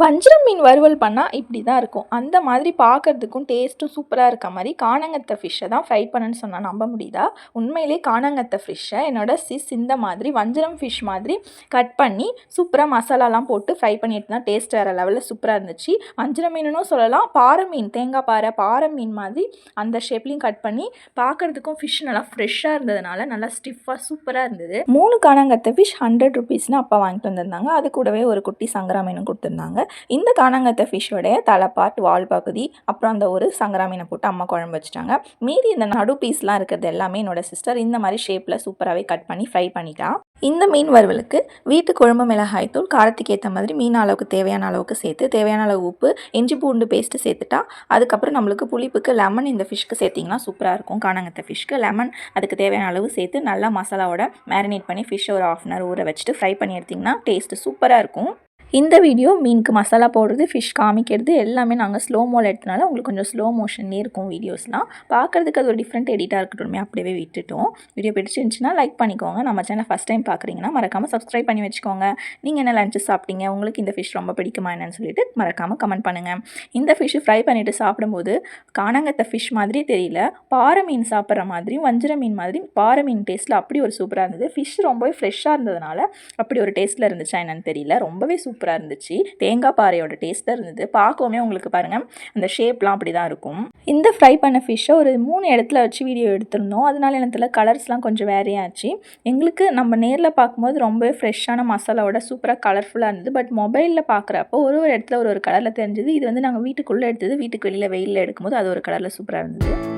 வஞ்சரம் மீன் வறுவல் பண்ணால் இப்படி தான் இருக்கும். அந்த மாதிரி பார்க்கறதுக்கும் டேஸ்ட்டும் சூப்பராக இருக்க மாதிரி காணங்கத்தை ஃபிஷ்ஷை தான் ஃப்ரை பண்ணேன்னு சொன்னால் நம்ப முடியுதா? உண்மையிலே காணங்கத்தை ஃபிஷ்ஷை என்னோட இந்த மாதிரி வஞ்சரம் ஃபிஷ் மாதிரி கட் பண்ணி சூப்பராக மசாலாலாம் போட்டு ஃப்ரை பண்ணிட்டு தான் டேஸ்ட் வேறு லெவலில் சூப்பராக இருந்துச்சு. வஞ்சரம் மீனுன்னு சொல்லலாம், பாறை மீன், தேங்காய் பாறை மீன் மாதிரி அந்த ஷேப்லேயும் கட் பண்ணி பார்க்குறதுக்கும் ஃபிஷ் நல்லா ஃப்ரெஷ்ஷாக இருந்ததுனால நல்லா ஸ்டிஃபாக சூப்பராக இருந்தது. 3 காணங்கத்தை ஃபிஷ் 100 ருபீஸ்னு அப்பா வாங்கிட்டு வந்திருந்தாங்க. அது கூடவே ஒரு குட்டி சங்கரா மீனும் கொடுத்துருந்தாங்க. இந்த காணங்கத்தை ஃபிஷ்ஷோடைய தலைப்பாட், வால் பகுதி, அப்புறம் அந்த ஒரு சங்கரா மீனை போட்டு அம்மா குழம்பு வச்சுட்டாங்க. மீதி இந்த நடு பீஸ்லாம் இருக்கிறது எல்லாமே என்னோட சிஸ்டர் இந்த மாதிரி ஷேப்பில் சூப்பராகவே கட் பண்ணி ஃப்ரை பண்ணிட்டா. இந்த மீன் வறுவலுக்கு வீட்டு குழம்பு மிளகாய் தூள் காரத்துக்கு ஏற்ற மாதிரி மீன் அளவுக்கு தேவையான அளவுக்கு சேர்த்து, தேவையான அளவு உப்பு, இஞ்சி பூண்டு பேஸ்ட்டு சேர்த்துட்டா. அதுக்கப்புறம் நம்மளுக்கு புளிப்புக்கு லெமன் இந்த ஃபிஷ்க்கு சேர்த்திங்கன்னா சூப்பராக இருக்கும். காணங்கத்தை ஃபிஷ்க்கு லெமன் அதுக்கு தேவையான அளவு சேர்த்து நல்லா மசாலாவோட மேரினேட் பண்ணி ஃபிஷ்ஷை ஒரு 1/2 hour ஊற வச்சுட்டு ஃப்ரை பண்ணி எடுத்திங்கன்னா டேஸ்ட்டு சூப்பராக இருக்கும். இந்த வீடியோ மீனுக்கு மசாலா போடுறது, ஃபிஷ் காமிக்கிறது எல்லாமே நாங்கள் ஸ்லோ மோவில் எடுத்தனால உங்களுக்கு கொஞ்சம் ஸ்லோ மோஷன்லேயே இருக்கும் வீடியோஸ்லாம். பார்க்குறதுக்கு அது ஒரு டிஃப்ரெண்ட் எடிட்டாக இருக்கட்டும் அப்படியே விட்டுட்டோம். வீடியோ பிடிச்சிருந்துச்சுன்னா லைக் பண்ணிக்கோங்க. நம்ம சேனல் ஃபஸ்ட் டைம் பார்க்குறீங்கன்னா மறக்காமல் சப்ஸ்கிரைப் பண்ணி வச்சுக்கோங்க. நீங்கள் என்ன லஞ்சு சாப்பிட்டீங்க, உங்களுக்கு இந்த ஃபிஷ் ரொம்ப பிடிக்குமா என்னன்னு சொல்லிட்டு மறக்காமல் கமெண்ட் பண்ணுங்கள். இந்த ஃபிஷ்ஷு ஃப்ரை பண்ணிவிட்டு சாப்பிடும்போது காணங்கத்தை ஃபிஷ் மாதிரி தெரியல, பாறை மீன் சாப்பிட்ற மாதிரியும் வஞ்சர மீன் மாதிரி பாறை மீன் டேஸ்ட்டில் அப்படி ஒரு சூப்பராக இருந்தது. ஃபிஷ் ரொம்பவே ஃப்ரெஷ்ஷாக இருந்ததுனால அப்படி ஒரு டேஸ்ட்டில் இருந்துச்சா என்னன்னு தெரியல, ரொம்பவே சூப்பராக இருந்துச்சு. தேங்காய் பாறையோட டேஸ்ட்டாக இருந்தது. பார்க்கவுமே உங்களுக்கு பாருங்கள் அந்த ஷேப்லாம் அப்படி தான் இருக்கும். இந்த ஃப்ரை பண்ண ஃபிஷ்ஷை ஒரு 3 இடத்துல வச்சு வீடியோ எடுத்திருந்தோம். அதனால எனக்கு கலர்ஸ்லாம் கொஞ்சம் வேறையாச்சு. எங்களுக்கு நம்ம நேரில் பார்க்கும்போது ரொம்பவே ஃப்ரெஷ்ஷான மசாலாவோட சூப்பராக கலர்ஃபுல்லாக இருந்தது. பட் மொபைலில் பார்க்குறப்போ ஒரு இடத்துல ஒரு கலரில் தெரிஞ்சது. இது நாங்கள் வீட்டுக்குள்ளே எடுத்தது, வீட்டுக்கு வெளியில் வெயிலில் எடுக்கும்போது அது ஒரு கலரில் சூப்பராக இருந்தது.